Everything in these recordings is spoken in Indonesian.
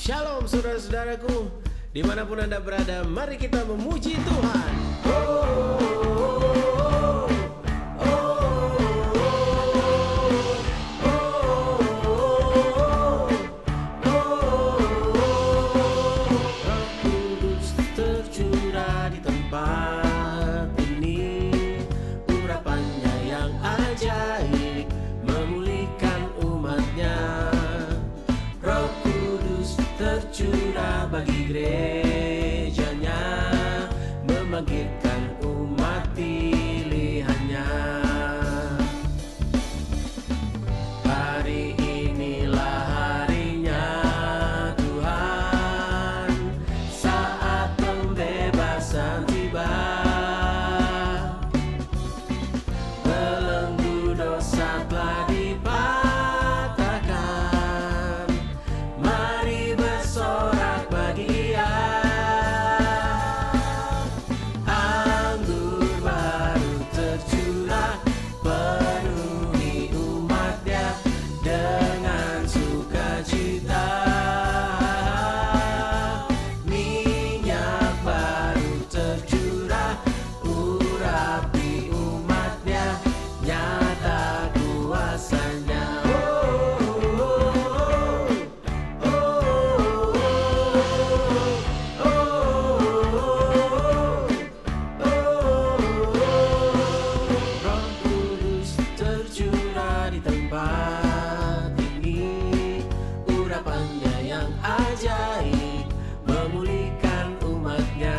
Shalom saudara-saudaraku, dimanapun Anda berada, mari kita memuji Tuhan. Bagi gerejanya, membangkitkan umat pilihannya. Hari inilah harinya Tuhan, saat pembebasan tiba. Belenggu dosa telah dipatahkan, mari bersorak bagi Ia. Anggur baru tercurah, penuhi umatnya dengan sukacita. Minyak baru tercurah, urapi umatnya, nyata kuasanya. Tercurah di tempat ini, urapannya yang ajaib, memulihkan umatnya.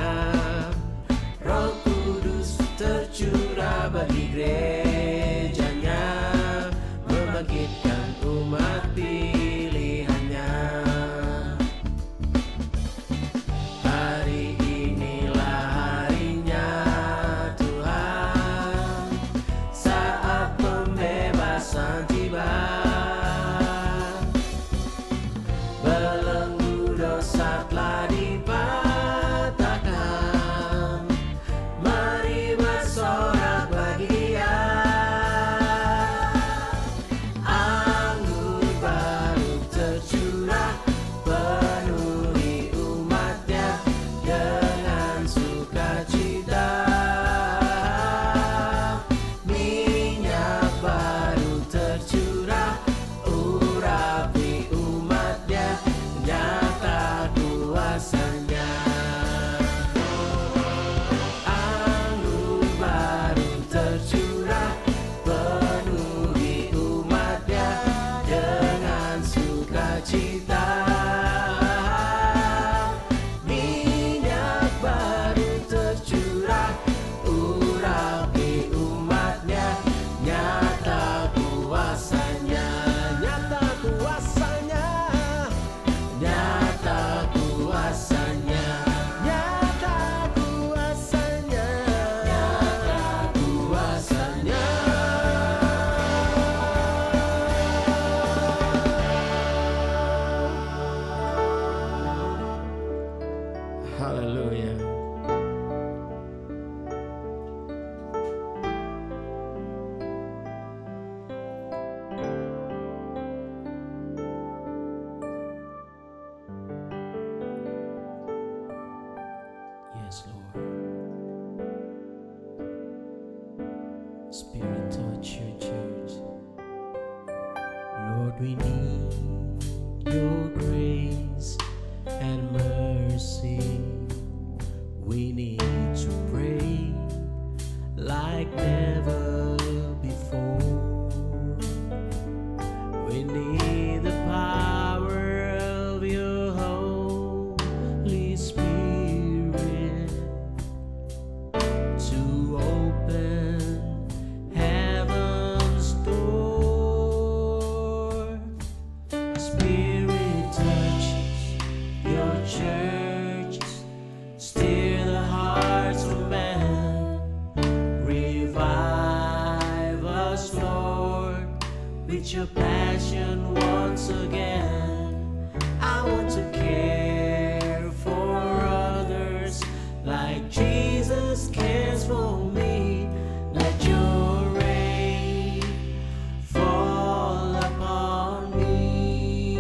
Roh Kudus tercurah bagi gerejanya, membangkitkan umat pilihannya. Hari inilah harinya Tuhan, saat pembebasan tiba. Belenggu dosa telah dipatahkan, mari bersorak bagi Ia. Anggur baru tercurah, penuhi umatnya dengan sukacita. Minyak baru tercurah, urapi umatnya, nyata kuasanya. Anggur baru tercurah, penuhi umatnya dengan sukacita. Minyak baru tercurah, urapi umatnya, nyata kuasanya. Nyata kuasanya, nyata kuasanya, nyata kuasanya, nyata kuasanya. Haleluya. Yes, Lord. Spirit, touch your church. Lord, we need your grace and mercy. We need to pray like never before. We need the power of your Holy Spirit to open heaven's door. Spirit, touch your church, steer the hearts of men, revive us, Lord, with your passion once again. I want to care for others like Jesus cares for me. Let your rain fall upon me.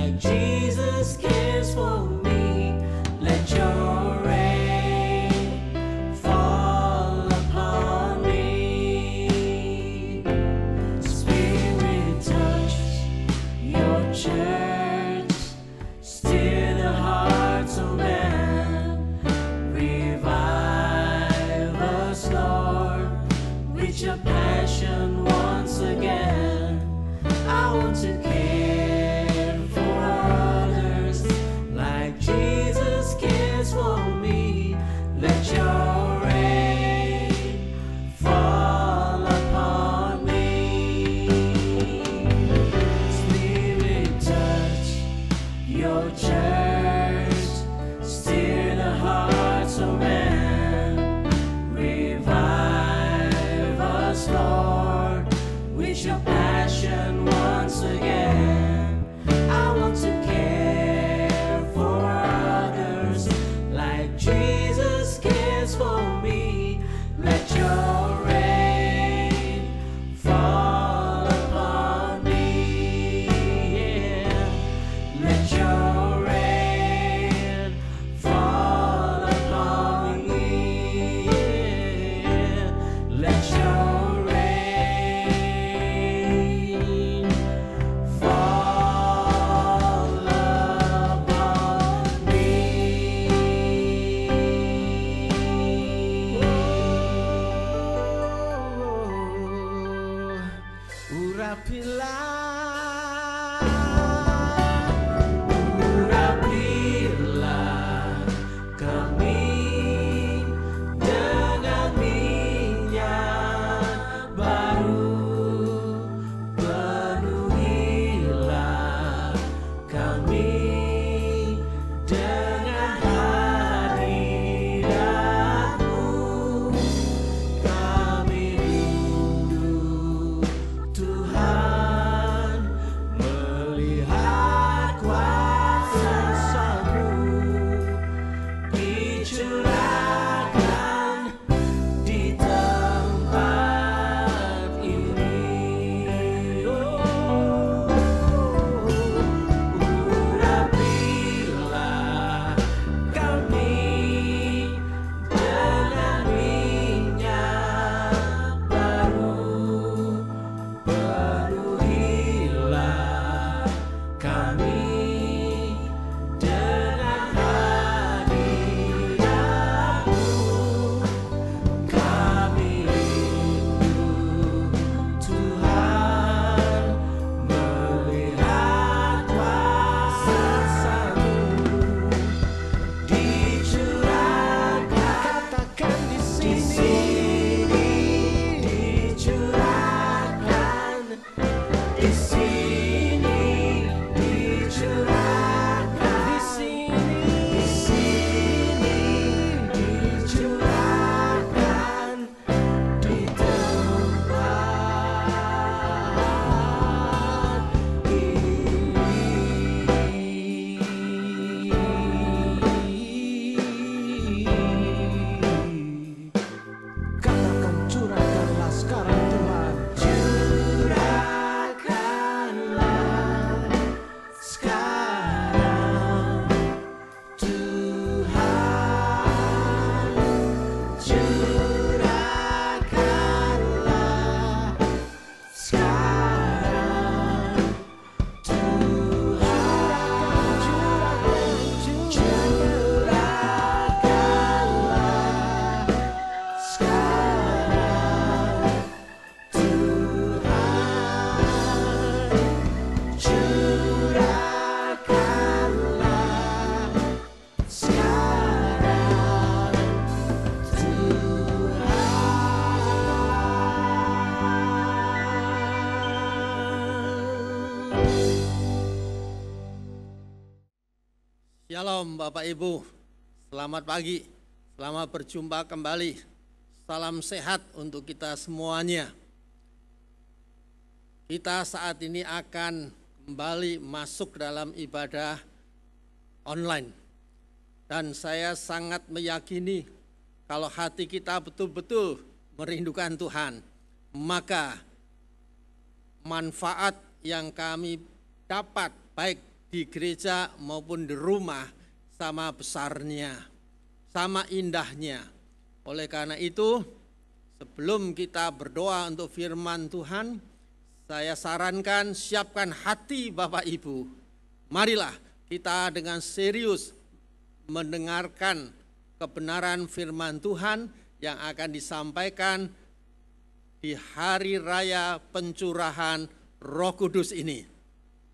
like Jesus cares for me. Let your rain fall upon me. Spirit, touch your church, stir the hearts of men. Revive us, Lord, with your passion once again. I want to care for others like Jesus cares for me. Let your rain fall upon me. Spirit, touch your church, stir the hearts of men. Revive us, Lord, with your passion once again. I want to care for others like Jesus cares for me. Let your rain fall upon me. Yeah. Let your rain fall upon me. Yeah. Let your rain fall upon me. Urapilah kami dengan minyak baru, penuhilah kami dengan hadirat-Mu. Kami rindu Tuhan melihat kuasa-Mu dicurahkan di tempat ini. Urapilah kami dengan minyak baru, penuhilah kami dengan hadirat-Mu. Kami rindu Tuhan melihat kuasa-Mu dicurahkan. Katakan di sini, dicurahkan di sini, dicurahkan di sini, dicurahkan di tempat ini. Katakan curahkanlah sekarang Tuhan. Curahkanlah sekarang Tuhan. Curahkanlah sekarang Tuhan. Curahkanlah sekarang Tuhan. Curahkanlah sekarang Tuhan. Shalom Bapak Ibu, selamat pagi, selamat berjumpa kembali. Salam sehat untuk kita semuanya. Kita saat ini akan kembali masuk dalam ibadah online. Dan saya sangat meyakini kalau hati kita betul-betul merindukan Tuhan, maka manfaat yang kami dapat baik di gereja maupun di rumah sama besarnya, sama indahnya. Oleh karena itu, sebelum kita berdoa untuk firman Tuhan, saya sarankan siapkan hati Bapak Ibu. Marilah kita dengan serius mendengarkan kebenaran firman Tuhan yang akan disampaikan di hari raya pencurahan Roh Kudus ini.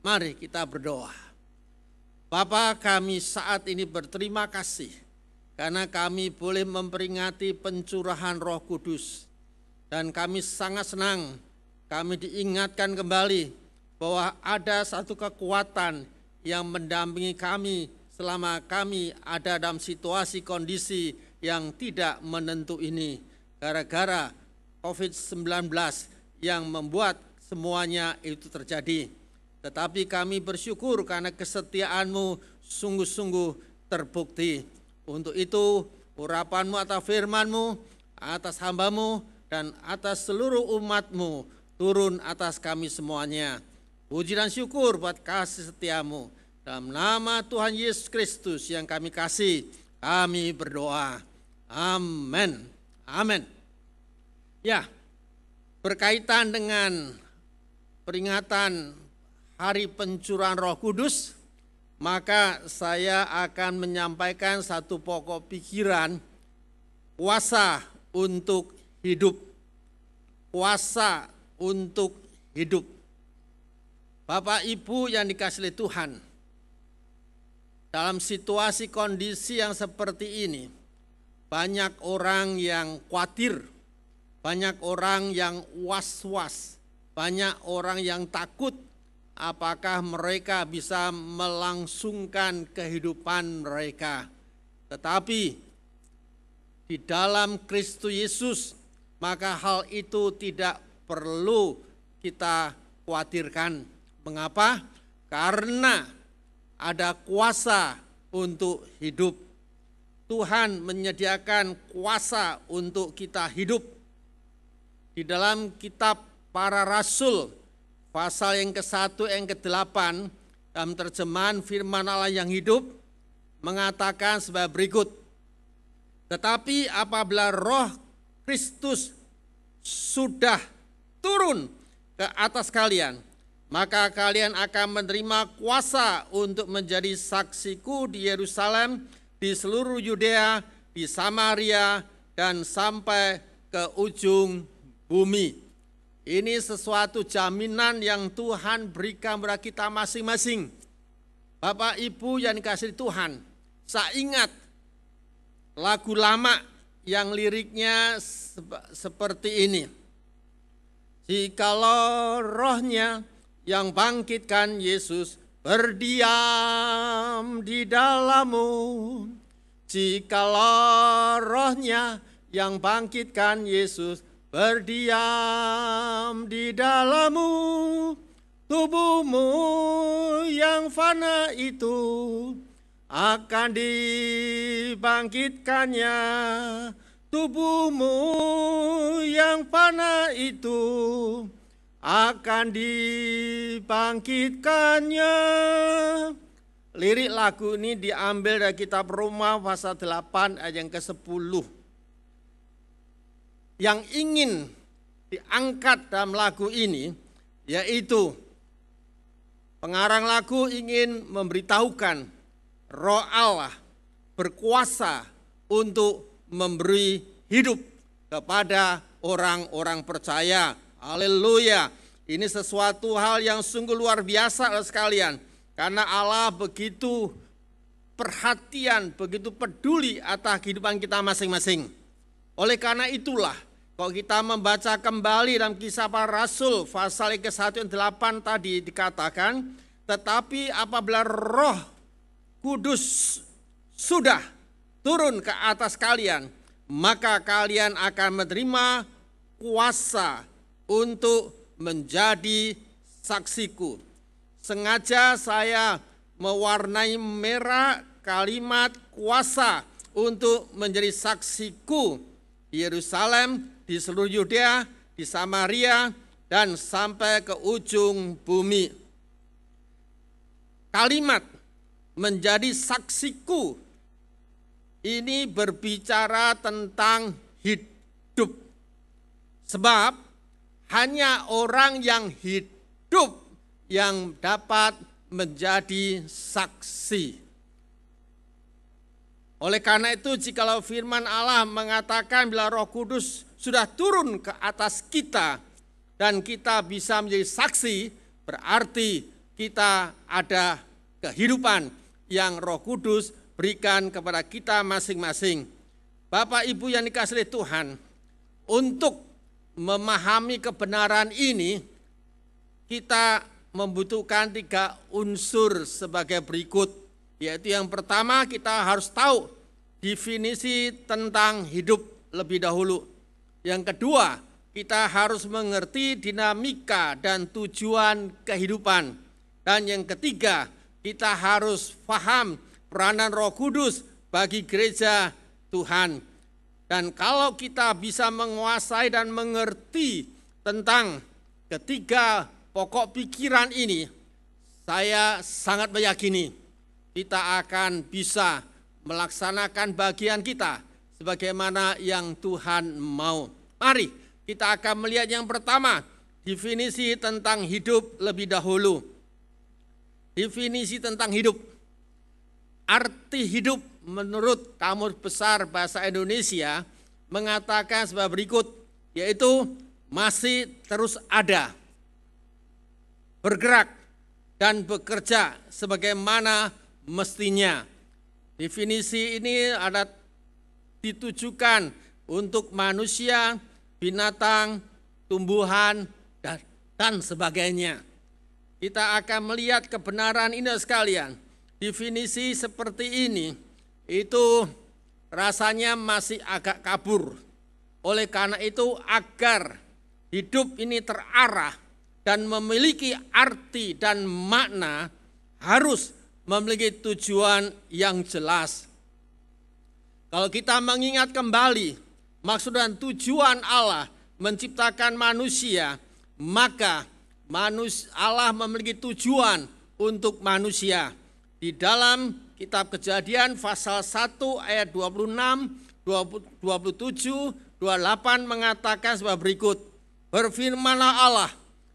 Mari kita berdoa. Bapa, kami saat ini berterima kasih karena kami boleh memperingati pencurahan Roh Kudus. Dan kami sangat senang kami diingatkan kembali bahwa ada satu kekuatan yang mendampingi kami selama kami ada dalam situasi kondisi yang tidak menentu ini. Gara-gara COVID-19 yang membuat semuanya itu terjadi. Tetapi kami bersyukur karena kesetiaan-Mu sungguh-sungguh terbukti. Untuk itu urapan-Mu atau firman-Mu atas hamba-Mu dan atas seluruh umat-Mu turun atas kami semuanya. Puji dan syukur buat kasih setia-Mu. Dalam nama Tuhan Yesus Kristus yang kami kasih, kami berdoa. Amin. Amin. Ya, berkaitan dengan peringatan Hari Pencurahan Roh Kudus, maka saya akan menyampaikan satu pokok pikiran, kuasa untuk hidup. Kuasa untuk hidup. Bapak Ibu yang dikasihi oleh Tuhan, dalam situasi kondisi yang seperti ini, banyak orang yang khawatir, banyak orang yang was-was, banyak orang yang takut apakah mereka bisa melangsungkan kehidupan mereka. Tetapi di dalam Kristus Yesus, maka hal itu tidak perlu kita khawatirkan. Mengapa? Karena ada kuasa untuk hidup. Tuhan menyediakan kuasa untuk kita hidup. Di dalam kitab Para Rasul, pasal yang ke-1 yang ke-8, dalam terjemahan firman Allah yang hidup, mengatakan sebagai berikut. Tetapi apabila Roh Kristus sudah turun ke atas kalian, maka kalian akan menerima kuasa untuk menjadi saksiku di Yerusalem, di seluruh Yudea, di Samaria, dan sampai ke ujung bumi. Ini sesuatu jaminan yang Tuhan berikan kepada kita masing-masing. Bapak Ibu yang dikasihi Tuhan, saya ingat lagu lama yang liriknya seperti ini. Jikalau rohnya yang bangkitkan Yesus berdiam di dalammu, jikalau rohnya yang bangkitkan Yesus berdiam di dalammu, tubuhmu yang yang fana itu akan dibangkitkannya. Tubuhmu yang fana itu akan dibangkitkannya. Lirik lagu ini diambil dari kitab Roma pasal 8 ayat yang ke-10. Yang ingin diangkat dalam lagu ini yaitu pengarang lagu ingin memberitahukan Roh Allah berkuasa untuk memberi hidup kepada orang-orang percaya. Haleluya. Ini sesuatu hal yang sungguh luar biasa sekalian. Karena Allah begitu perhatian, begitu peduli atas kehidupan kita masing-masing. Oleh karena itulah, kalau kita membaca kembali dalam Kisah Para Rasul, pasal ke-1 yang 8 tadi dikatakan, tetapi apabila Roh Kudus sudah turun ke atas kalian, maka kalian akan menerima kuasa untuk menjadi saksiku. Sengaja saya mewarnai merah kalimat kuasa untuk menjadi saksiku di Yerusalem, di seluruh Yudea, di Samaria, dan sampai ke ujung bumi. kalimat menjadi saksiku ini berbicara tentang hidup. Sebab hanya orang yang hidup yang dapat menjadi saksi. Oleh karena itu, jikalau firman Allah mengatakan bila Roh Kudus sudah turun ke atas kita dan kita bisa menjadi saksi, berarti kita ada kehidupan yang Roh Kudus berikan kepada kita masing-masing. Bapak Ibu yang dikasihi Tuhan, untuk memahami kebenaran ini, kita membutuhkan 3 unsur sebagai berikut. Yaitu yang pertama, kita harus tahu definisi tentang hidup lebih dahulu. Yang kedua, kita harus mengerti dinamika dan tujuan kehidupan. Dan yang ketiga, kita harus paham peranan Roh Kudus bagi gereja Tuhan. Dan kalau kita bisa menguasai dan mengerti tentang ketiga pokok pikiran ini, saya sangat meyakini kita akan bisa melaksanakan bagian kita sebagaimana yang Tuhan mau. Mari kita akan melihat yang pertama, definisi tentang hidup lebih dahulu. Definisi tentang hidup. Arti hidup menurut Kamus Besar Bahasa Indonesia mengatakan sebagai berikut, yaitu masih terus ada, bergerak dan bekerja sebagaimana mestinya. Definisi ini ada ditujukan untuk manusia, binatang, tumbuhan, dan sebagainya. Kita akan melihat kebenaran ini sekalian. Definisi seperti ini itu rasanya masih agak kabur. Oleh karena itu, agar hidup ini terarah dan memiliki arti dan makna, harus memiliki tujuan yang jelas. Kalau kita mengingat kembali maksud dan tujuan Allah menciptakan manusia, maka Allah memiliki tujuan untuk manusia. Di dalam kitab Kejadian pasal 1 ayat 26, 27, 28 mengatakan sebagai berikut. Berfirmanlah Allah,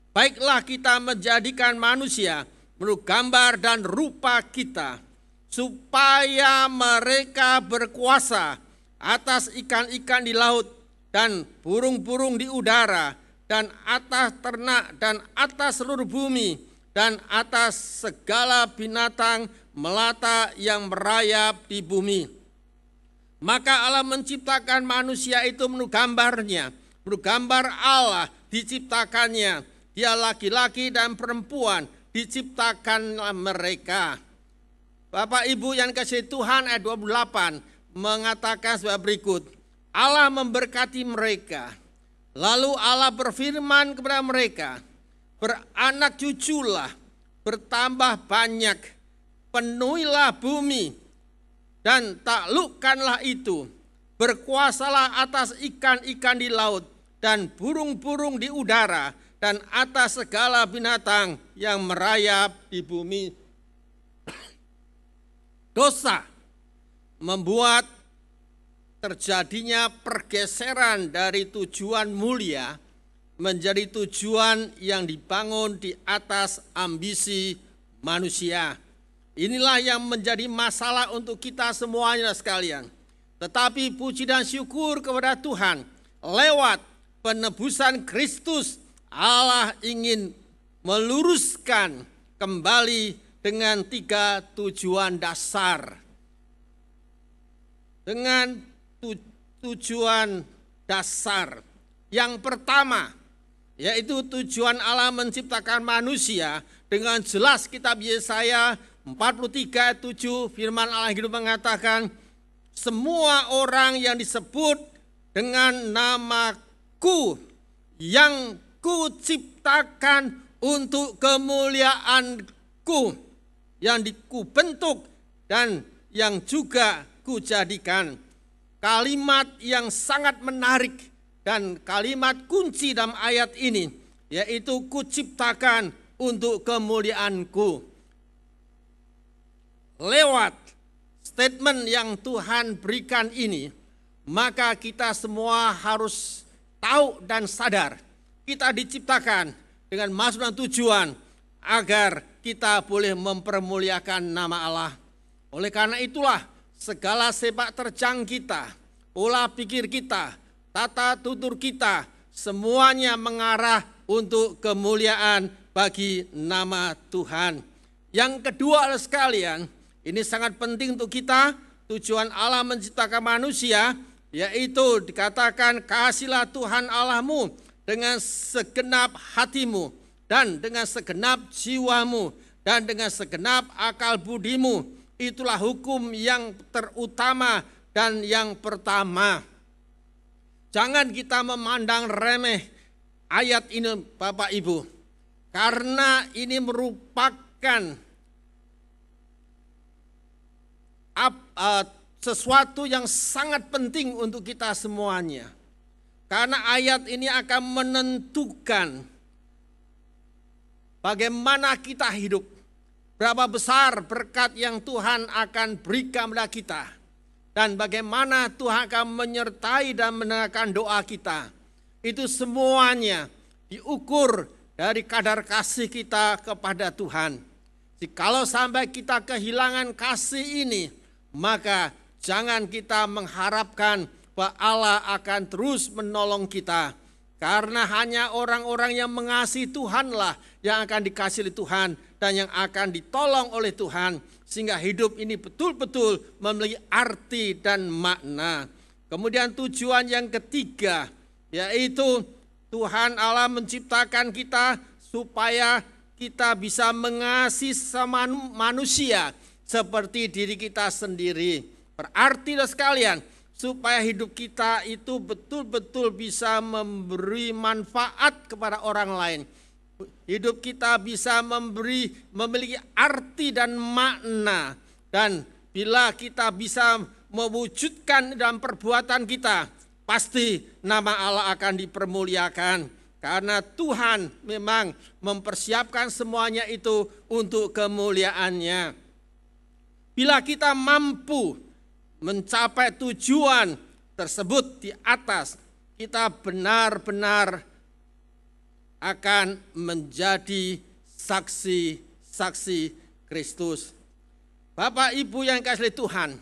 baiklah kita menjadikan manusia menurut gambar dan rupa kita, supaya mereka berkuasa atas ikan-ikan di laut dan burung-burung di udara dan atas ternak dan atas seluruh bumi dan atas segala binatang melata yang merayap di bumi. Maka Allah menciptakan manusia itu menurut gambarnya, menurut gambar Allah diciptakannya. Dia laki-laki dan perempuan diciptakan mereka. Bapak Ibu yang kasih Tuhan, ayat 28 mengatakan sebagai berikut. Allah memberkati mereka. Lalu Allah berfirman kepada mereka, beranak cuculah, bertambah banyak, penuhilah bumi, dan taklukkanlah itu. Berkuasalah atas ikan-ikan di laut, dan burung-burung di udara, dan atas segala binatang yang merayap di bumi. Dosa membuat terjadinya pergeseran dari tujuan mulia menjadi tujuan yang dibangun di atas ambisi manusia. Inilah yang menjadi masalah untuk kita semuanya sekalian. Tetapi puji dan syukur kepada Tuhan, lewat penebusan Kristus, Allah ingin meluruskan kembali dengan 3 tujuan dasar. Dengan tujuan dasar. Yang pertama, yaitu tujuan Allah menciptakan manusia. Dengan jelas kitab Yesaya 43 ayat 7 firman Allah hidup mengatakan, semua orang yang disebut dengan namaku yang kuciptakan untuk kemuliaanku, yang kubentuk dan yang juga kujadikan. Kalimat yang sangat menarik dan kalimat kunci dalam ayat ini, yaitu kuciptakan untuk kemuliaanku. lewat statement yang Tuhan berikan ini, maka kita semua harus tahu dan sadar kita diciptakan dengan maksud dan tujuan agar kita boleh mempermuliakan nama Allah. Oleh karena itulah segala sepak terjang kita, pola pikir kita, tata tutur kita, semuanya mengarah untuk kemuliaan bagi nama Tuhan. Yang kedua adalah sekalian, ini sangat penting untuk kita, tujuan Allah menciptakan manusia, yaitu dikatakan kasihlah Tuhan Allahmu dengan segenap hatimu, dan dengan segenap jiwamu, dan dengan segenap akal budimu. Itulah hukum yang terutama dan yang pertama. Jangan kita memandang remeh ayat ini Bapak Ibu, karena ini merupakan sesuatu yang sangat penting untuk kita semuanya. Karena ayat ini akan menentukan bagaimana kita hidup, berapa besar berkat yang Tuhan akan berikan kepada kita, dan bagaimana Tuhan akan menyertai dan mendengarkan doa kita. Itu semuanya diukur dari kadar kasih kita kepada Tuhan. Jikalau sampai kita kehilangan kasih ini, maka jangan kita mengharapkan bahwa Allah akan terus menolong kita. Karena hanya orang-orang yang mengasihi Tuhanlah yang akan dikasihi Tuhan dan yang akan ditolong oleh Tuhan. Sehingga hidup ini betul-betul memiliki arti dan makna. Kemudian tujuan yang ketiga, yaitu Tuhan Allah menciptakan kita supaya kita bisa mengasihi sama manusia seperti diri kita sendiri. Berarti sekalian, supaya hidup kita itu betul-betul bisa memberi manfaat kepada orang lain. Hidup kita bisa memiliki arti dan makna. Dan bila kita bisa mewujudkan dalam perbuatan kita, pasti nama Allah akan dipermuliakan. Karena Tuhan memang mempersiapkan semuanya itu untuk kemuliaannya. Bila kita mampu mencapai tujuan tersebut di atas, kita benar-benar akan menjadi saksi-saksi Kristus. Bapak Ibu yang kasih Tuhan,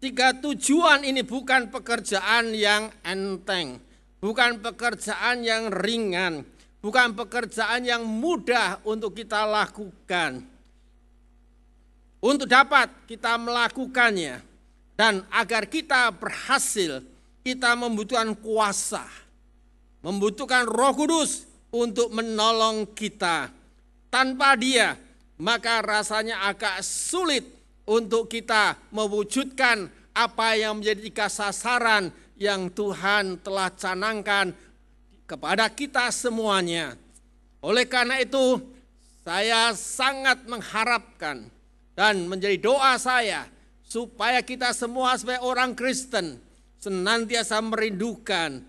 tiga tujuan ini bukan pekerjaan yang enteng, bukan pekerjaan yang ringan, bukan pekerjaan yang mudah untuk kita lakukan. Untuk dapat kita melakukannya dan agar kita berhasil, kita membutuhkan kuasa, membutuhkan Roh Kudus untuk menolong kita. Tanpa Dia, maka rasanya agak sulit untuk kita mewujudkan apa yang menjadi sasaran yang Tuhan telah canangkan kepada kita semuanya. Oleh karena itu, saya sangat mengharapkan dan menjadi doa saya supaya kita semua sebagai orang Kristen senantiasa merindukan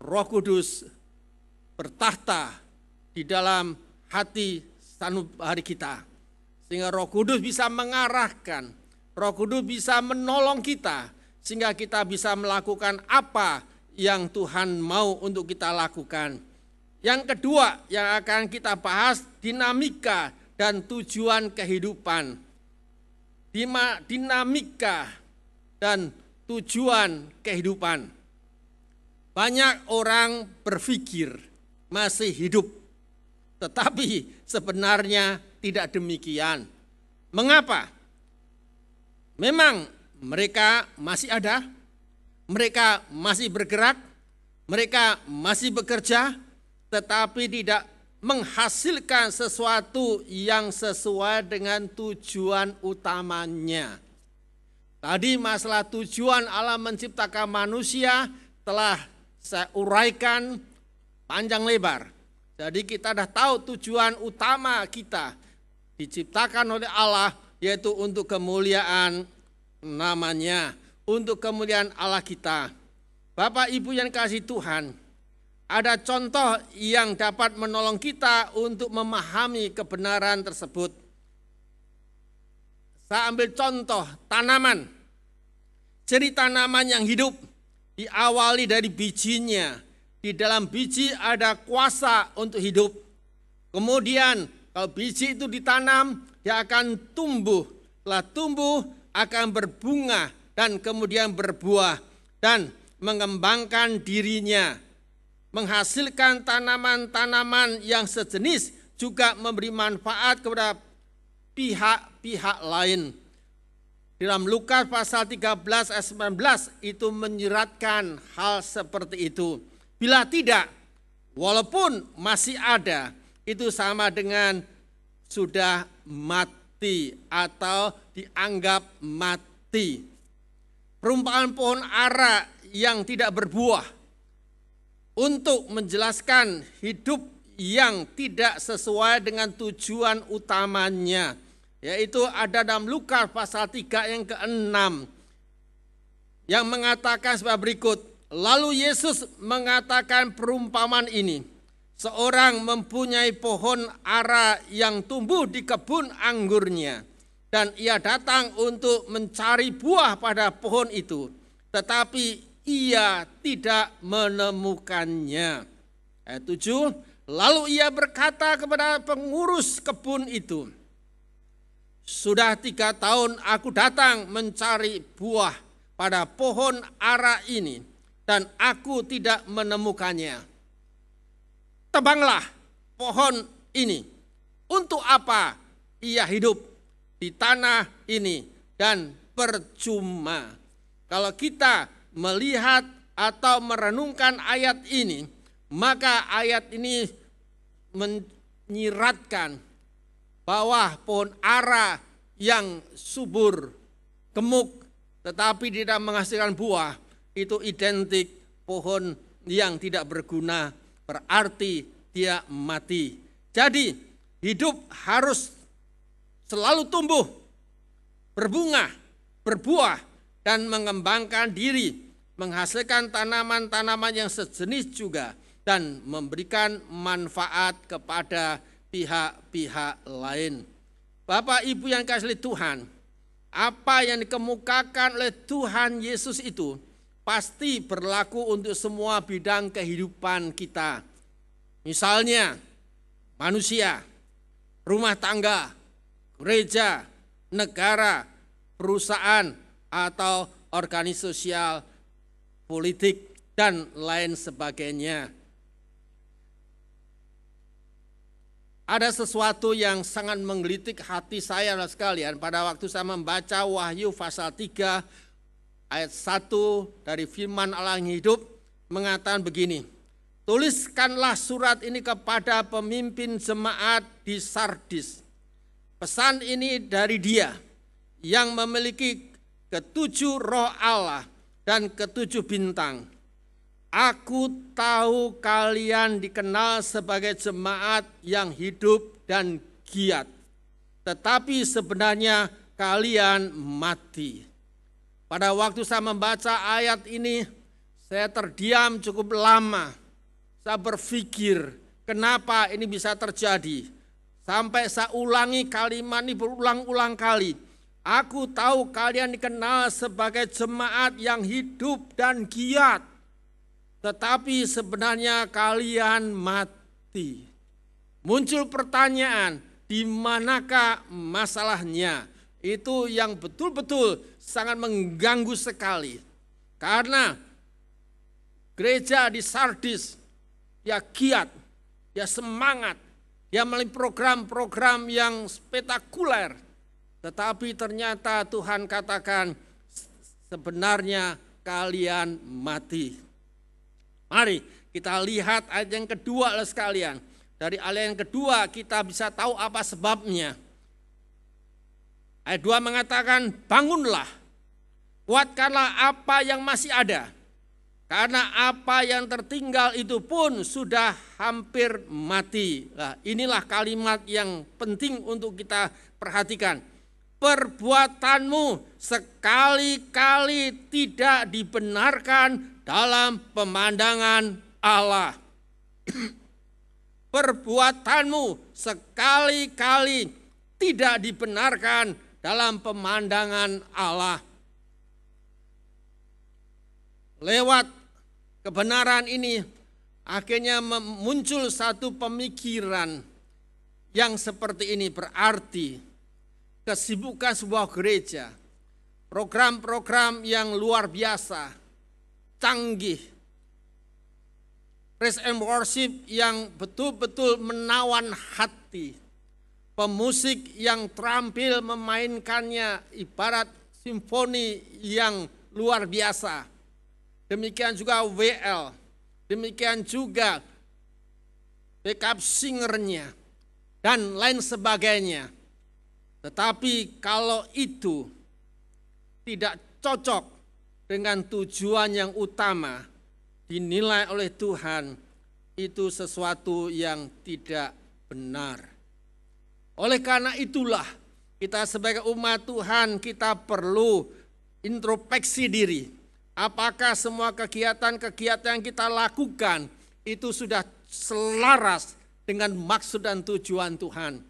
Roh Kudus bertahta di dalam hati sanubari kita. Sehingga Roh Kudus bisa mengarahkan, Roh Kudus bisa menolong kita, sehingga kita bisa melakukan apa yang Tuhan mau untuk kita lakukan. Yang kedua yang akan kita bahas, dinamika dan tujuan kehidupan. Dinamika dan tujuan kehidupan. Banyak orang berpikir masih hidup, tetapi sebenarnya tidak demikian. Mengapa? Memang mereka masih ada, mereka masih bergerak, mereka masih bekerja, tetapi tidak menghasilkan sesuatu yang sesuai dengan tujuan utamanya. Tadi masalah tujuan Allah menciptakan manusia telah saya uraikan panjang lebar. Jadi kita dah tahu tujuan utama kita diciptakan oleh Allah, yaitu untuk kemuliaan namanya, untuk kemuliaan Allah kita. Bapak Ibu yang kasih Tuhan, ada contoh yang dapat menolong kita untuk memahami kebenaran tersebut. Saya ambil contoh tanaman. Ciri tanaman yang hidup diawali dari bijinya. Di dalam biji ada kuasa untuk hidup. Kemudian kalau biji itu ditanam, dia akan tumbuh. Setelah tumbuh akan berbunga dan kemudian berbuah dan mengembangkan dirinya. Menghasilkan tanaman-tanaman yang sejenis juga memberi manfaat kepada pihak-pihak lain. Dalam Lukas pasal 13 ayat 19 itu menyeratkan hal seperti itu. Bila tidak, walaupun masih ada, itu sama dengan sudah mati atau dianggap mati. Perumpamaan pohon ara yang tidak berbuah untuk menjelaskan hidup yang tidak sesuai dengan tujuan utamanya. Yaitu ada dalam Lukas pasal 3 yang ke-6 yang mengatakan sebagai berikut. Lalu Yesus mengatakan perumpamaan ini. Seorang mempunyai pohon ara yang tumbuh di kebun anggurnya. Dan ia datang untuk mencari buah pada pohon itu. Tetapi ia tidak menemukannya. Ayat 7, lalu ia berkata kepada pengurus kebun itu, sudah 3 tahun aku datang mencari buah pada pohon ara ini dan aku tidak menemukannya. Tebanglah pohon ini. Untuk apa ia hidup di tanah ini dan percuma. Kalau kita melihat atau merenungkan ayat ini, maka ayat ini menyiratkan bahwa pohon ara yang subur, gemuk, tetapi tidak menghasilkan buah, itu identik pohon yang tidak berguna, berarti dia mati. Jadi hidup harus selalu tumbuh, berbunga, berbuah, dan mengembangkan diri, menghasilkan tanaman-tanaman yang sejenis juga, dan memberikan manfaat kepada pihak-pihak lain. Bapak Ibu yang kasih Tuhan, apa yang dikemukakan oleh Tuhan Yesus itu pasti berlaku untuk semua bidang kehidupan kita. Misalnya manusia, rumah tangga, gereja, negara, perusahaan, atau organisasi sosial, politik, dan lain sebagainya. Ada sesuatu yang sangat menggelitik hati saya sekalian pada waktu saya membaca Wahyu pasal 3 ayat 1 dari firman Allah yang hidup mengatakan begini. Tuliskanlah surat ini kepada pemimpin jemaat di Sardis. Pesan ini dari dia yang memiliki ketujuh roh Allah dan ketujuh bintang. Aku tahu kalian dikenal sebagai jemaat yang hidup dan giat. Tetapi sebenarnya kalian mati. Pada waktu saya membaca ayat ini, saya terdiam cukup lama. Saya berpikir, kenapa ini bisa terjadi? Sampai saya ulangi kalimat ini berulang-ulang kali. Aku tahu kalian dikenal sebagai jemaat yang hidup dan giat. Tetapi sebenarnya kalian mati. Muncul pertanyaan, di manakah masalahnya? Itu yang betul-betul sangat mengganggu sekali. Karena gereja di Sardis, dia giat, dia semangat, dia melalui program-program yang spektakuler. Tetapi ternyata Tuhan katakan sebenarnya kalian mati. Mari kita lihat ayat yang kedua sekalian. Dari ayat yang kedua kita bisa tahu apa sebabnya. Ayat 2 mengatakan bangunlah, kuatkanlah apa yang masih ada. Karena apa yang tertinggal itu pun sudah hampir mati. Nah, inilah kalimat yang penting untuk kita perhatikan. Perbuatanmu sekali-kali tidak dibenarkan dalam pemandangan Allah. Perbuatanmu sekali-kali tidak dibenarkan dalam pemandangan Allah. Lewat kebenaran ini akhirnya muncul satu pemikiran yang seperti ini, berarti kesibukan sebuah gereja, program-program yang luar biasa, canggih, praise and worship yang betul-betul menawan hati, pemusik yang terampil memainkannya ibarat simfoni yang luar biasa, demikian juga WL, demikian juga backup singernya, dan lain sebagainya. Tetapi kalau itu tidak cocok dengan tujuan yang utama, dinilai oleh Tuhan, itu sesuatu yang tidak benar. Oleh karena itulah, kita sebagai umat Tuhan, kita perlu introspeksi diri. Apakah semua kegiatan-kegiatan yang kita lakukan itu sudah selaras dengan maksud dan tujuan Tuhan.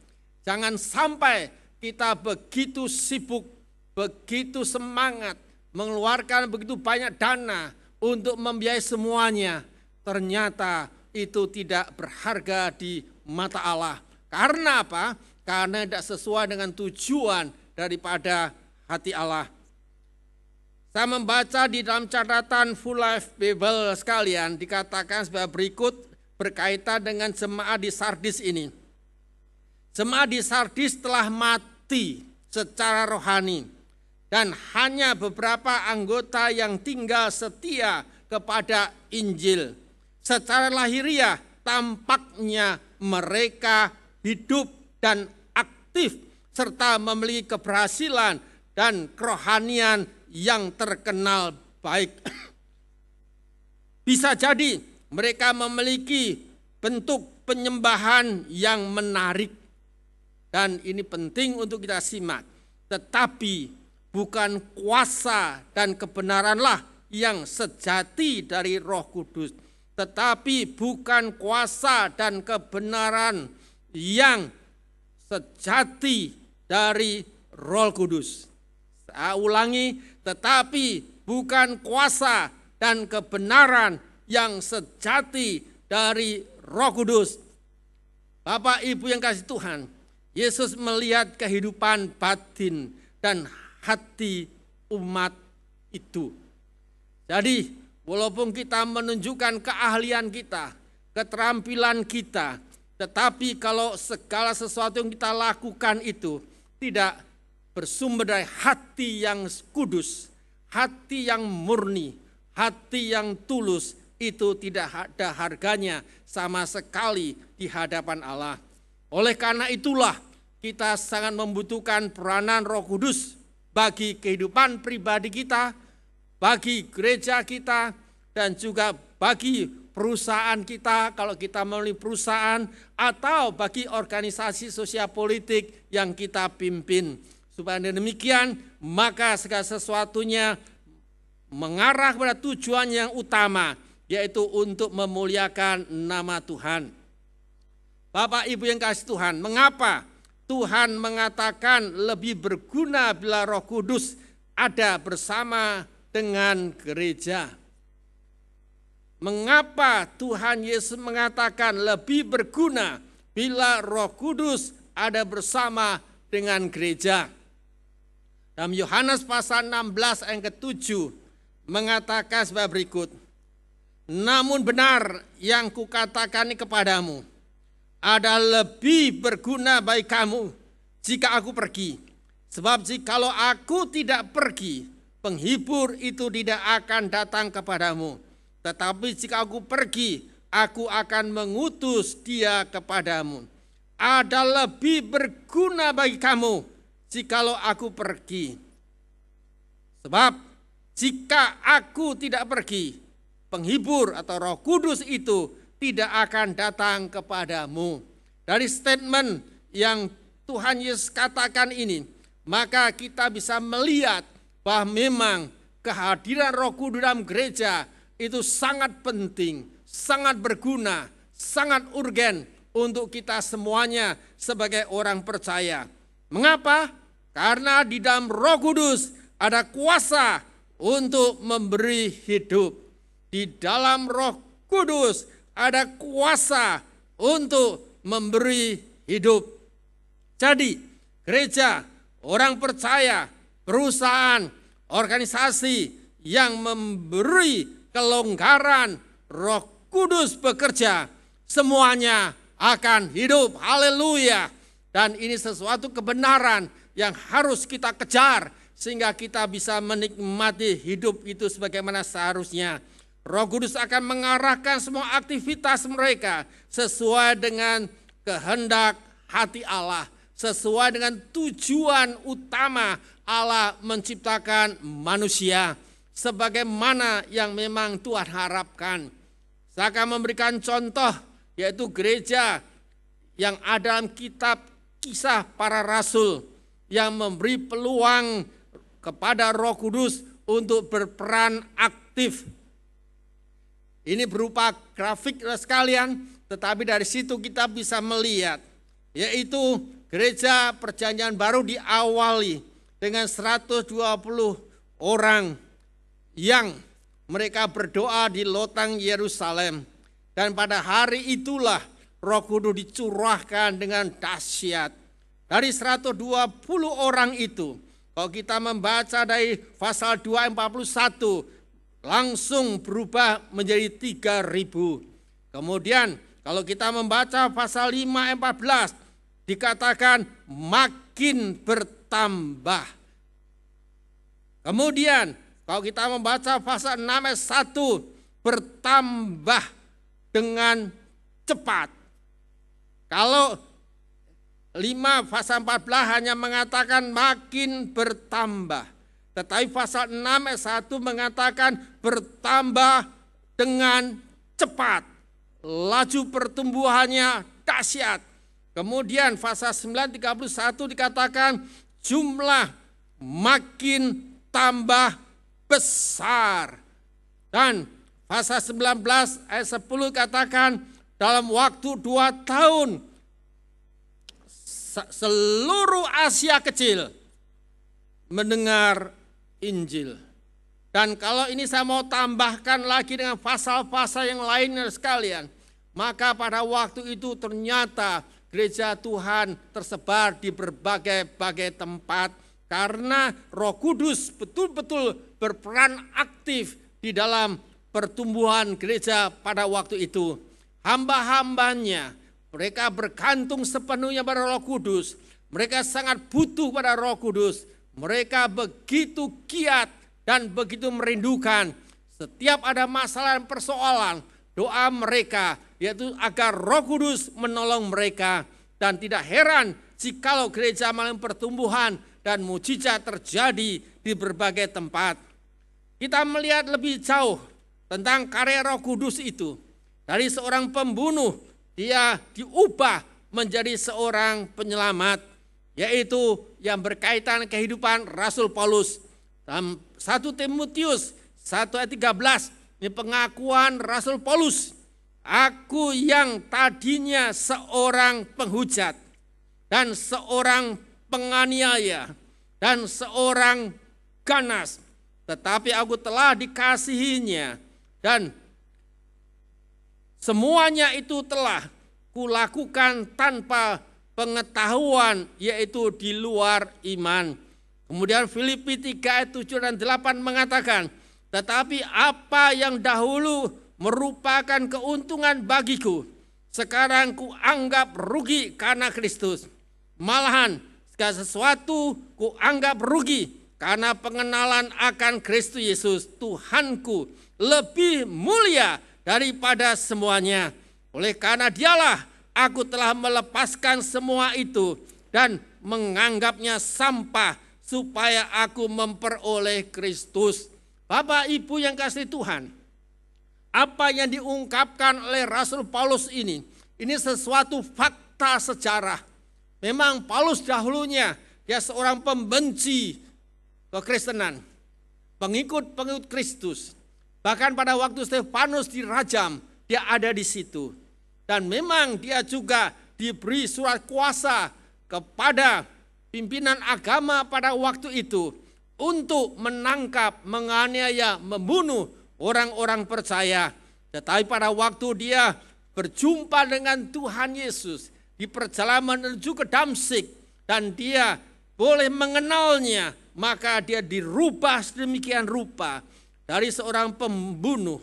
Jangan sampai kita begitu sibuk, begitu semangat, mengeluarkan begitu banyak dana untuk membiayai semuanya. Ternyata itu tidak berharga di mata Allah. Karena apa? Karena tidak sesuai dengan tujuan daripada hati Allah. Saya membaca di dalam catatan Full Life Bible sekalian, dikatakan sebagai berikut berkaitan dengan jemaat di Sardis ini. Jemaat di Sardis telah mati secara rohani dan hanya beberapa anggota yang tinggal setia kepada Injil. Secara lahiriah tampaknya mereka hidup dan aktif serta memiliki keberhasilan dan kerohanian yang terkenal baik. Bisa jadi mereka memiliki bentuk penyembahan yang menarik. Dan ini penting untuk kita simak. Tetapi bukan kuasa dan kebenaranlah yang sejati dari Roh Kudus. Tetapi bukan kuasa dan kebenaran yang sejati dari Roh Kudus. Saya ulangi, tetapi bukan kuasa dan kebenaran yang sejati dari Roh Kudus. Bapak Ibu yang kasih Tuhan, Yesus melihat kehidupan batin dan hati umat itu. Jadi walaupun kita menunjukkan keahlian kita, keterampilan kita, tetapi kalau segala sesuatu yang kita lakukan itu tidak bersumber dari hati yang kudus, hati yang murni, hati yang tulus, itu tidak ada harganya sama sekali di hadapan Allah. Oleh karena itulah kita sangat membutuhkan peranan Roh Kudus bagi kehidupan pribadi kita, bagi gereja kita, dan juga bagi perusahaan kita kalau kita melalui perusahaan, atau bagi organisasi sosial politik yang kita pimpin. Supaya demikian, maka segala sesuatunya mengarah kepada tujuan yang utama, yaitu untuk memuliakan nama Tuhan. Bapak Ibu yang kasih Tuhan, mengapa Tuhan mengatakan lebih berguna bila Roh Kudus ada bersama dengan gereja? Mengapa Tuhan Yesus mengatakan lebih berguna bila Roh Kudus ada bersama dengan gereja? Dalam Yohanes pasal 16 ayat ke-7 mengatakan sebagai berikut. Namun benar yang kukatakan kepadamu, ada lebih berguna bagi kamu jika aku pergi. Sebab jikalau aku tidak pergi, penghibur itu tidak akan datang kepadamu. Tetapi jika aku pergi, aku akan mengutus dia kepadamu. Ada lebih berguna bagi kamu jikalau aku pergi. Sebab jika aku tidak pergi, penghibur atau Roh Kudus itu tidak akan datang kepadamu. Dari statement yang Tuhan Yesus katakan ini, maka kita bisa melihat bahwa memang kehadiran Roh Kudus dalam gereja itu sangat penting, sangat berguna, sangat urgen untuk kita semuanya sebagai orang percaya. Mengapa? Karena di dalam Roh Kudus ada kuasa untuk memberi hidup. Di dalam Roh Kudus ada kuasa untuk memberi hidup. Jadi, gereja, orang percaya, perusahaan, organisasi yang memberi kelonggaran, Roh Kudus bekerja, semuanya akan hidup. Haleluya. Dan ini sesuatu kebenaran yang harus kita kejar sehingga kita bisa menikmati hidup itu sebagaimana seharusnya. Roh Kudus akan mengarahkan semua aktivitas mereka sesuai dengan kehendak hati Allah, sesuai dengan tujuan utama Allah menciptakan manusia sebagaimana yang memang Tuhan harapkan. Saya akan memberikan contoh, yaitu gereja yang ada dalam kitab Kisah Para Rasul yang memberi peluang kepada Roh Kudus untuk berperan aktif. Ini berupa grafik sekalian, tetapi dari situ kita bisa melihat, yaitu gereja Perjanjian Baru diawali dengan 120 orang yang mereka berdoa di lotang Yerusalem. Dan pada hari itulah Roh Kudus dicurahkan dengan dahsyat. Dari 120 orang itu, kalau kita membaca dari pasal 241, langsung berubah menjadi 3.000. Kemudian kalau kita membaca pasal 5:14, dikatakan makin bertambah. Kemudian kalau kita membaca pasal 6:1, bertambah dengan cepat. Kalau 5 pasal 14 hanya mengatakan makin bertambah. Tetapi pasal 6:1 mengatakan bertambah dengan cepat. Laju pertumbuhannya dahsyat. Kemudian pasal 9:31 dikatakan jumlah makin tambah besar. Dan pasal 19 ayat 10 katakan dalam waktu 2 tahun seluruh Asia kecil mendengar Injil. Dan kalau ini saya mau tambahkan lagi dengan pasal-pasal yang lainnya sekalian, maka pada waktu itu ternyata gereja Tuhan tersebar di berbagai-bagai tempat karena Roh Kudus betul-betul berperan aktif di dalam pertumbuhan gereja pada waktu itu. Hamba-hambanya, mereka bergantung sepenuhnya pada Roh Kudus. Mereka sangat butuh pada Roh Kudus. Mereka begitu giat dan begitu merindukan. Setiap ada masalah dan persoalan, doa mereka yaitu agar Roh Kudus menolong mereka. Dan tidak heran jikalau gereja mengalami pertumbuhan dan mujizat terjadi di berbagai tempat. Kita melihat lebih jauh tentang karya Roh Kudus itu. Dari seorang pembunuh, dia diubah menjadi seorang penyelamat, yaitu yang berkaitan kehidupan Rasul Paulus. Dalam 1 Timotius 1 ayat 13, ini pengakuan Rasul Paulus. Aku yang tadinya seorang penghujat dan seorang penganiaya dan seorang ganas, tetapi aku telah dikasihinya dan semuanya itu telah kulakukan tanpa pengetahuan, yaitu di luar iman. Kemudian Filipi 3 ayat 7 dan 8 mengatakan, tetapi apa yang dahulu merupakan keuntungan bagiku, sekarang kuanggap rugi karena Kristus. Malahan segala sesuatu kuanggap rugi karena pengenalan akan Kristus Yesus Tuhanku lebih mulia daripada semuanya. Oleh karena dialah aku telah melepaskan semua itu dan menganggapnya sampah supaya aku memperoleh Kristus. Bapak Ibu yang kasih Tuhan, apa yang diungkapkan oleh Rasul Paulus ini sesuatu fakta sejarah. Memang Paulus dahulunya dia seorang pembenci kekristenan, pengikut Kristus. Bahkan pada waktu Stefanus dirajam, dia ada di situ. Dan memang dia juga diberi surat kuasa kepada pimpinan agama pada waktu itu untuk menangkap, menganiaya, membunuh orang-orang percaya. Tetapi pada waktu dia berjumpa dengan Tuhan Yesus di perjalanan menuju ke Damsyik dan dia boleh mengenalnya, maka dia dirubah sedemikian rupa dari seorang pembunuh.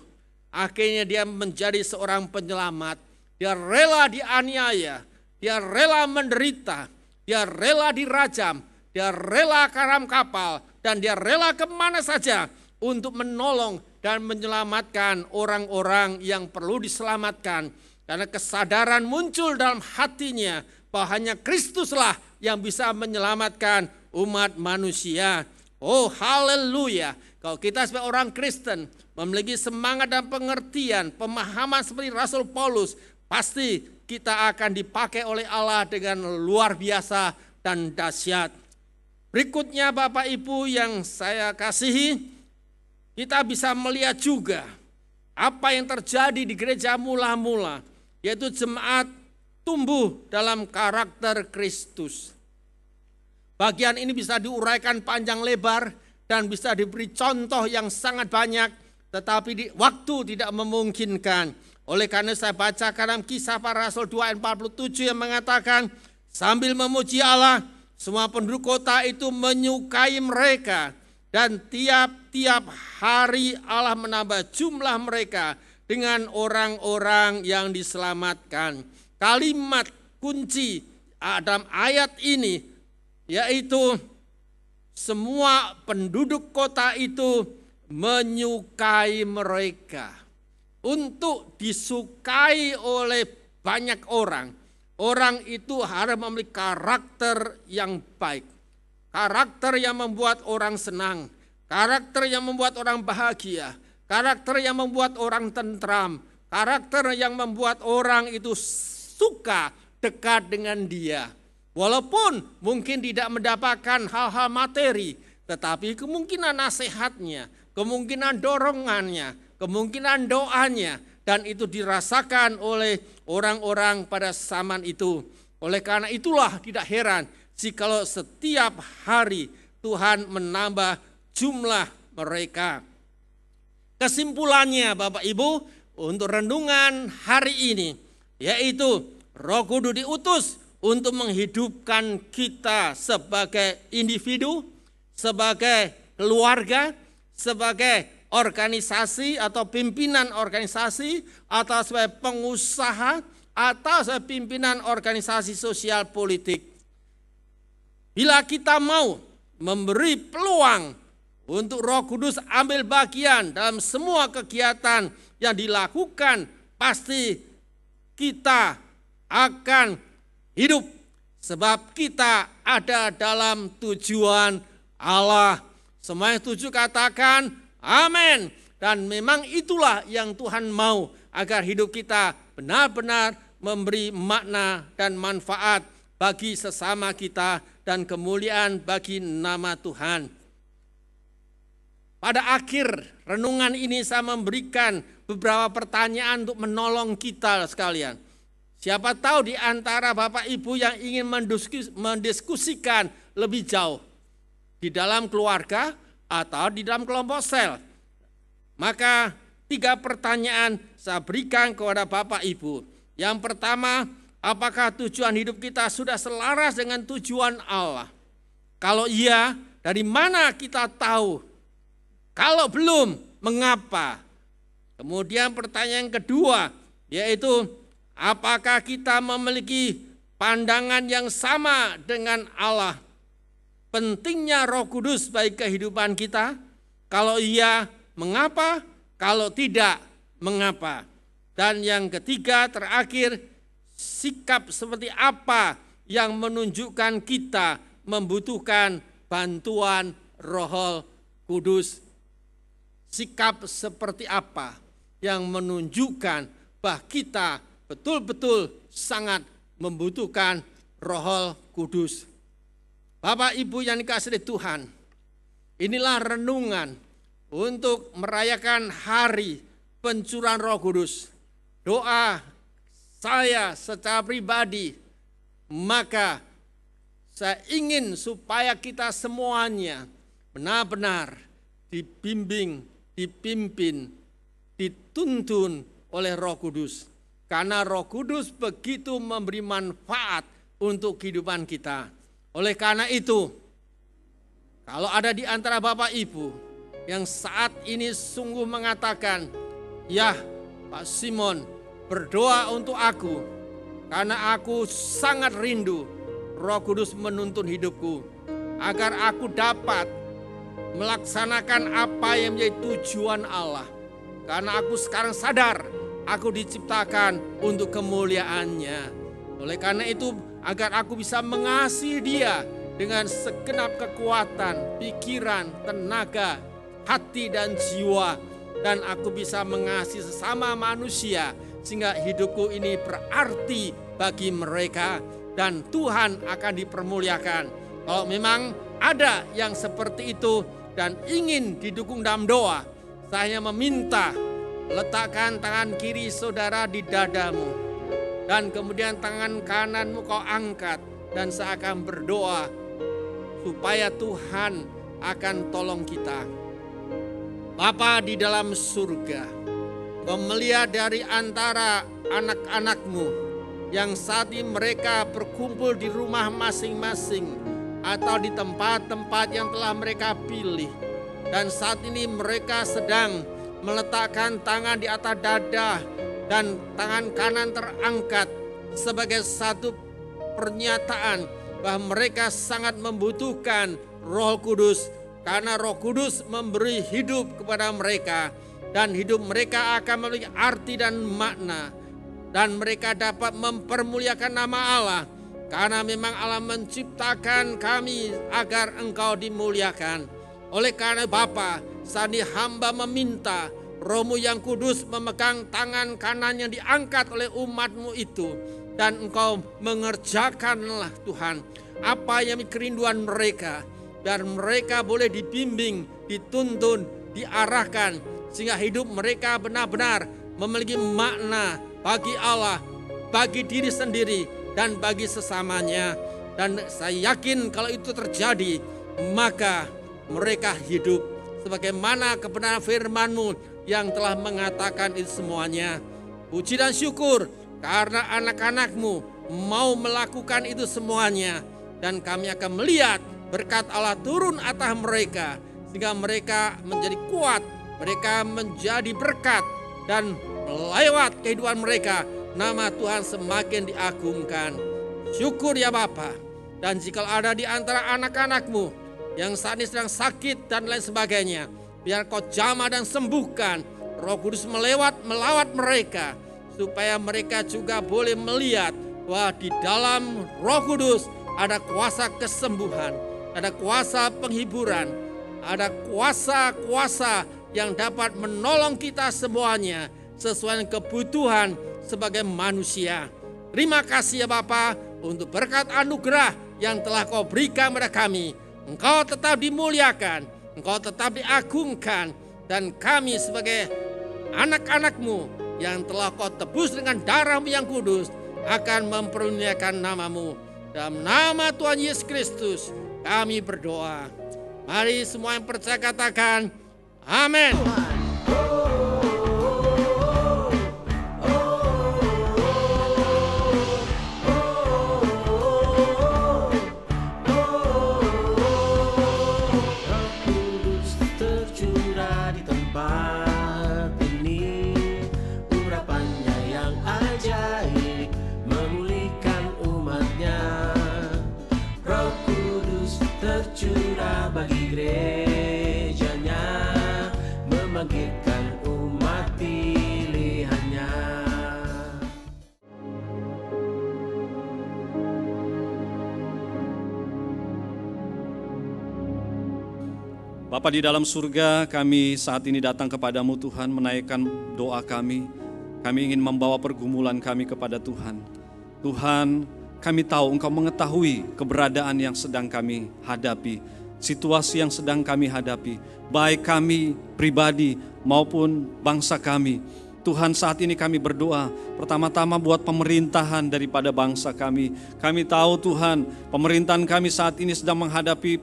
Akhirnya dia menjadi seorang penyelamat. Dia rela dianiaya, dia rela menderita, dia rela dirajam, dia rela karam kapal, dan dia rela kemana saja untuk menolong dan menyelamatkan orang-orang yang perlu diselamatkan. Karena kesadaran muncul dalam hatinya bahwa hanya Kristuslah yang bisa menyelamatkan umat manusia. Oh haleluya. Kalau kita sebagai orang Kristen memiliki semangat dan pengertian, pemahaman seperti Rasul Paulus, pasti kita akan dipakai oleh Allah dengan luar biasa dan dahsyat. Berikutnya Bapak Ibu yang saya kasihi, kita bisa melihat juga apa yang terjadi di gereja mula-mula, yaitu jemaat tumbuh dalam karakter Kristus. Bagian ini bisa diuraikan panjang lebar dan bisa diberi contoh yang sangat banyak, tetapi waktu tidak memungkinkan. Oleh karena saya baca dalam Kisah Para Rasul 2 ayat 47 yang mengatakan, sambil memuji Allah, semua penduduk kota itu menyukai mereka, dan tiap-tiap hari Allah menambah jumlah mereka dengan orang-orang yang diselamatkan. Kalimat kunci dalam ayat ini yaitu semua penduduk kota itu menyukai mereka. Untuk disukai oleh banyak orang, orang itu harus memiliki karakter yang baik. Karakter yang membuat orang senang, karakter yang membuat orang bahagia, karakter yang membuat orang tentram, karakter yang membuat orang itu suka dekat dengan dia. Walaupun mungkin tidak mendapatkan hal-hal materi, tetapi kemungkinan nasihatnya, kemungkinan dorongannya, kemungkinan doanya, dan itu dirasakan oleh orang-orang pada zaman itu. Oleh karena itulah tidak heran jikalau setiap hari Tuhan menambah jumlah mereka. Kesimpulannya Bapak Ibu untuk renungan hari ini, yaitu Roh Kudus diutus untuk menghidupkan kita sebagai individu, sebagai keluarga, sebagai organisasi atau pimpinan organisasi, atau sebagai pengusaha, atau sebagai pimpinan organisasi sosial politik. Bila kita mau memberi peluang untuk Roh Kudus ambil bagian dalam semua kegiatan yang dilakukan, pasti kita akan hidup sebab kita ada dalam tujuan Allah. Semua yang setuju katakan amin. Dan memang itulah yang Tuhan mau, agar hidup kita benar-benar memberi makna dan manfaat bagi sesama kita dan kemuliaan bagi nama Tuhan. Pada akhir renungan ini saya memberikan beberapa pertanyaan untuk menolong kita sekalian. Siapa tahu di antara Bapak Ibu yang ingin mendiskusikan lebih jauh di dalam keluarga atau di dalam kelompok sel. Maka 3 pertanyaan saya berikan kepada Bapak Ibu. Yang pertama, apakah tujuan hidup kita sudah selaras dengan tujuan Allah? Kalau iya, dari mana kita tahu? Kalau belum, mengapa? Kemudian pertanyaan kedua, yaitu apakah kita memiliki pandangan yang sama dengan Allah? Pentingnya Roh Kudus bagi kehidupan kita? Kalau iya, mengapa? Kalau tidak, mengapa? Dan yang ketiga, terakhir, sikap seperti apa yang menunjukkan kita membutuhkan bantuan Roh Kudus? Sikap seperti apa yang menunjukkan bahwa kita betul-betul sangat membutuhkan Roh Kudus? Bapak Ibu yang dikasihi Tuhan, inilah renungan untuk merayakan hari pencurahan Roh Kudus. Doa saya secara pribadi, maka saya ingin supaya kita semuanya benar-benar dibimbing, dipimpin, dituntun oleh Roh Kudus. Karena Roh Kudus begitu memberi manfaat untuk kehidupan kita. Oleh karena itu, kalau ada di antara Bapak Ibu yang saat ini sungguh mengatakan, ya Pak Simon, berdoa untuk aku, karena aku sangat rindu Roh Kudus menuntun hidupku, agar aku dapat melaksanakan apa yang menjadi tujuan Allah. Karena aku sekarang sadar, aku diciptakan untuk kemuliaan-Nya. Oleh karena itu, agar aku bisa mengasihi Dia dengan segenap kekuatan, pikiran, tenaga, hati dan jiwa. Dan aku bisa mengasihi sesama manusia sehingga hidupku ini berarti bagi mereka. Dan Tuhan akan dipermuliakan. Kalau memang ada yang seperti itu dan ingin didukung dalam doa, saya meminta letakkan tangan kiri saudara di dadamu. Dan kemudian tangan kananmu kau angkat. Dan saya akan berdoa supaya Tuhan akan tolong kita. Bapa di dalam surga, Kau melihat dari antara anak-anak-Mu yang saat ini mereka berkumpul di rumah masing-masing atau di tempat-tempat yang telah mereka pilih. Dan saat ini mereka sedang meletakkan tangan di atas dada dan tangan kanan terangkat sebagai satu pernyataan bahwa mereka sangat membutuhkan Roh Kudus, karena Roh Kudus memberi hidup kepada mereka dan hidup mereka akan memiliki arti dan makna, dan mereka dapat mempermuliakan nama Allah, karena memang Allah menciptakan kami agar Engkau dimuliakan. Oleh karena Bapa, saat ini hamba meminta Roh-Mu yang kudus memegang tangan kanan yang diangkat oleh umat-Mu itu, dan Engkau mengerjakanlah Tuhan apa yang kerinduan mereka, dan mereka boleh dibimbing, dituntun, diarahkan, sehingga hidup mereka benar-benar memiliki makna bagi Allah, bagi diri sendiri, dan bagi sesamanya. Dan saya yakin kalau itu terjadi, maka mereka hidup sebagaimana kebenaran firman-Mu yang telah mengatakan itu semuanya. Puji dan syukur karena anak-anak-Mu mau melakukan itu semuanya. Dan kami akan melihat berkat Allah turun atas mereka, sehingga mereka menjadi kuat, mereka menjadi berkat, dan lewat kehidupan mereka nama Tuhan semakin diagungkan. Syukur ya Bapa. Dan jika ada di antara anak-anak-Mu yang saat ini sedang sakit dan lain sebagainya, biar Kau jamah dan sembuhkan. Roh Kudus melawat mereka, supaya mereka juga boleh melihat bahwa di dalam Roh Kudus ada kuasa kesembuhan, ada kuasa penghiburan, ada kuasa-kuasa yang dapat menolong kita semuanya sesuai dengan kebutuhan sebagai manusia. Terima kasih ya Bapa untuk berkat anugerah yang telah Kau berikan kepada kami. Engkau tetap dimuliakan, Engkau tetap diagungkan, dan kami sebagai anak-anak-Mu yang telah Kau tebus dengan darah-Mu yang kudus akan mempermuliakan nama-Mu. Dalam nama Tuhan Yesus Kristus kami berdoa. Mari semua yang percaya katakan amin. Bagi gerejanya, membangkitkan umat pilihannya. Bapa di dalam surga, kami saat ini datang kepadamu Tuhan, menaikkan doa kami. Kami ingin membawa pergumulan kami kepada Tuhan. Tuhan, kami tahu Engkau mengetahui keberadaan yang sedang kami hadapi, situasi yang sedang kami hadapi, baik kami pribadi maupun bangsa kami. Tuhan, saat ini kami berdoa pertama-tama buat pemerintahan daripada bangsa kami. Kami tahu Tuhan, pemerintahan kami saat ini sedang menghadapi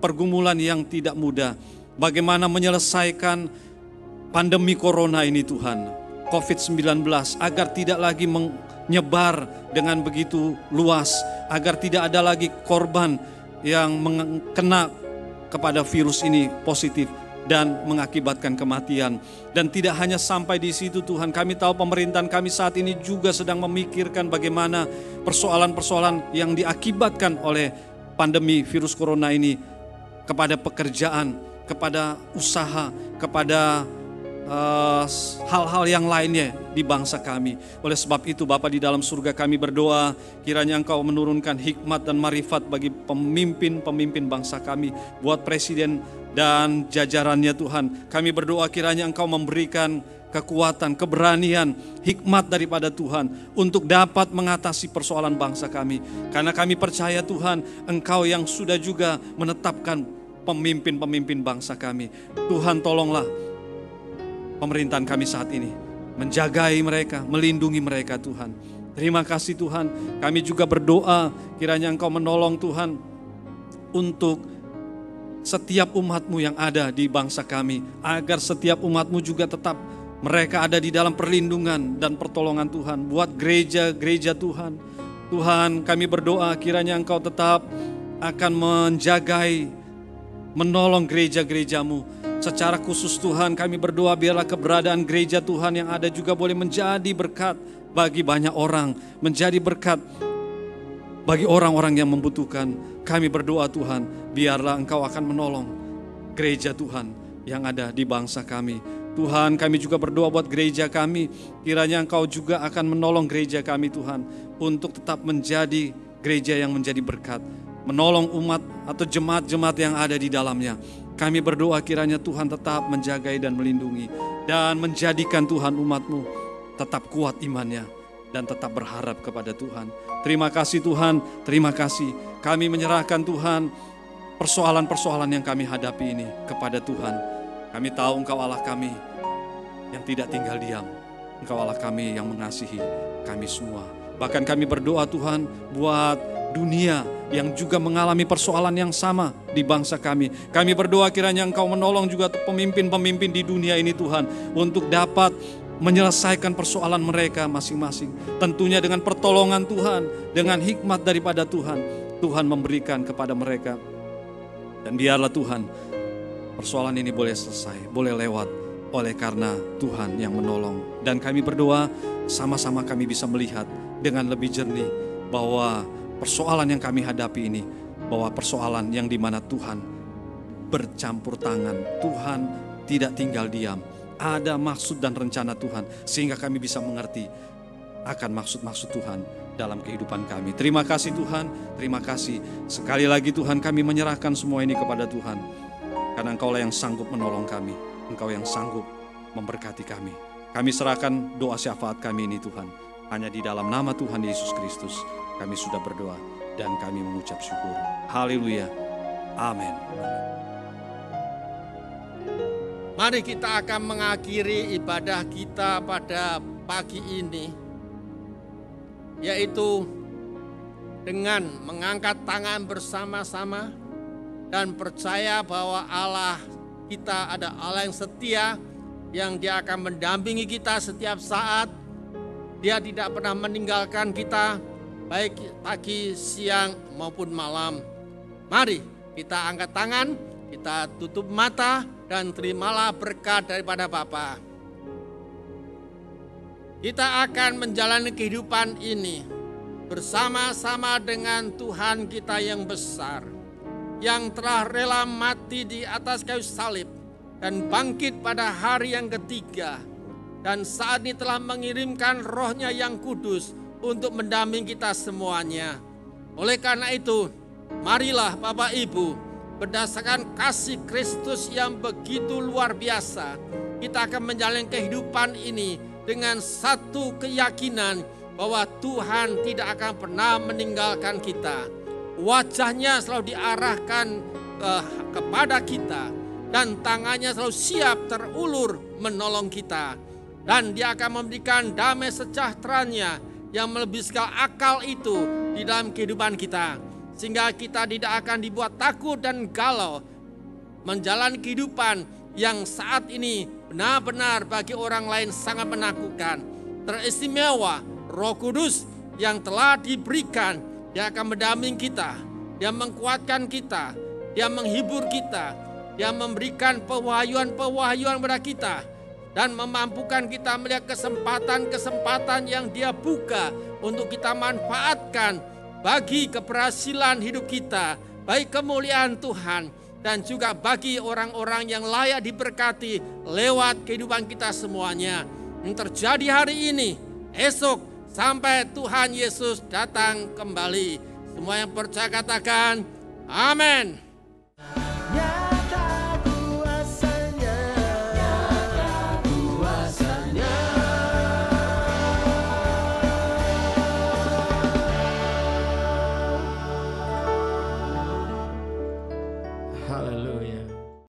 pergumulan yang tidak mudah. Bagaimana menyelesaikan pandemi corona ini Tuhan, COVID-19, agar tidak lagi menyebar dengan begitu luas, agar tidak ada lagi korban yang kena kepada virus ini positif dan mengakibatkan kematian. Dan tidak hanya sampai di situ Tuhan, kami tahu pemerintahan kami saat ini juga sedang memikirkan bagaimana persoalan-persoalan yang diakibatkan oleh pandemi virus corona ini kepada pekerjaan, kepada usaha, kepada hal-hal yang lainnya di bangsa kami. Oleh sebab itu Bapa di dalam surga, kami berdoa kiranya Engkau menurunkan hikmat dan marifat bagi pemimpin-pemimpin bangsa kami, buat presiden dan jajarannya Tuhan. Kami berdoa kiranya Engkau memberikan kekuatan, keberanian, hikmat daripada Tuhan untuk dapat mengatasi persoalan bangsa kami. Karena kami percaya Tuhan, Engkau yang sudah juga menetapkan pemimpin-pemimpin bangsa kami. Tuhan, tolonglah pemerintahan kami saat ini, menjagai mereka, melindungi mereka Tuhan. Terima kasih Tuhan. Kami juga berdoa kiranya Engkau menolong Tuhan untuk setiap umat-Mu yang ada di bangsa kami, agar setiap umat-Mu juga tetap mereka ada di dalam perlindungan dan pertolongan Tuhan. Buat gereja-gereja Tuhan, Tuhan kami berdoa kiranya Engkau tetap akan menjagai, menolong gereja-gereja-Mu. Secara khusus Tuhan kami berdoa biarlah keberadaan gereja Tuhan yang ada juga boleh menjadi berkat bagi banyak orang, menjadi berkat bagi orang-orang yang membutuhkan. Kami berdoa Tuhan, biarlah Engkau akan menolong gereja Tuhan yang ada di bangsa kami. Tuhan, kami juga berdoa buat gereja kami, kiranya Engkau juga akan menolong gereja kami Tuhan, untuk tetap menjadi gereja yang menjadi berkat, menolong umat atau jemaat-jemaat yang ada di dalamnya. Kami berdoa kiranya Tuhan tetap menjagai dan melindungi, dan menjadikan Tuhan umat-Mu tetap kuat imannya, dan tetap berharap kepada Tuhan. Terima kasih Tuhan, terima kasih. Kami menyerahkan Tuhan persoalan-persoalan yang kami hadapi ini kepada Tuhan. Kami tahu Engkau Allah kami yang tidak tinggal diam. Engkau Allah kami yang mengasihi kami semua. Bahkan kami berdoa Tuhan buat dunia yang juga mengalami persoalan yang sama di bangsa kami. Kami berdoa kiranya Engkau menolong juga pemimpin-pemimpin di dunia ini Tuhan, untuk dapat menyelesaikan persoalan mereka masing-masing. Tentunya dengan pertolongan Tuhan, dengan hikmat daripada Tuhan, Tuhan memberikan kepada mereka. Dan biarlah Tuhan persoalan ini boleh selesai, boleh lewat oleh karena Tuhan yang menolong. Dan kami berdoa sama-sama kami bisa melihat dengan lebih jernih bahwa persoalan yang kami hadapi ini, bahwa persoalan yang dimana Tuhan bercampur tangan, Tuhan tidak tinggal diam. Ada maksud dan rencana Tuhan, sehingga kami bisa mengerti akan maksud-maksud Tuhan dalam kehidupan kami. Terima kasih Tuhan, terima kasih. Sekali lagi Tuhan, kami menyerahkan semua ini kepada Tuhan. Karena Engkau lah yang sanggup menolong kami, Engkau yang sanggup memberkati kami. Kami serahkan doa syafaat kami ini Tuhan, hanya di dalam nama Tuhan Yesus Kristus kami sudah berdoa dan kami mengucap syukur. Haleluya. Amin. Mari kita akan mengakhiri ibadah kita pada pagi ini, yaitu dengan mengangkat tangan bersama-sama dan percaya bahwa Allah kita ada Allah yang setia, yang Dia akan mendampingi kita setiap saat. Dia tidak pernah meninggalkan kita, baik pagi, siang maupun malam. Mari kita angkat tangan, kita tutup mata, dan terimalah berkat daripada Bapa. Kita akan menjalani kehidupan ini bersama-sama dengan Tuhan kita yang besar, yang telah rela mati di atas kayu salib dan bangkit pada hari yang ketiga, dan saat ini telah mengirimkan Roh-Nya yang kudus untuk mendampingi kita semuanya. Oleh karena itu, marilah Bapak Ibu, berdasarkan kasih Kristus yang begitu luar biasa, kita akan menjalani kehidupan ini dengan satu keyakinan bahwa Tuhan tidak akan pernah meninggalkan kita. Wajah-Nya selalu diarahkan kepada kita, dan tangannya selalu siap terulur menolong kita. Dan Dia akan memberikan damai sejahteranya yang melebihi segala akal itu di dalam kehidupan kita. Sehingga kita tidak akan dibuat takut dan galau menjalani kehidupan yang saat ini benar-benar bagi orang lain sangat menakutkan. Teristimewa Roh Kudus yang telah diberikan, Dia akan mendampingi kita, Dia mengkuatkan kita, Dia menghibur kita, Dia memberikan pewahyuan-pewahyuan kepada kita, dan memampukan kita melihat kesempatan-kesempatan yang Dia buka untuk kita manfaatkan bagi keberhasilan hidup kita, bagi kemuliaan Tuhan, dan juga bagi orang-orang yang layak diberkati lewat kehidupan kita semuanya. Yang terjadi hari ini, esok, sampai Tuhan Yesus datang kembali. Semua yang percaya katakan, amin. Nyata kuasanya, nyata kuasanya. Haleluya.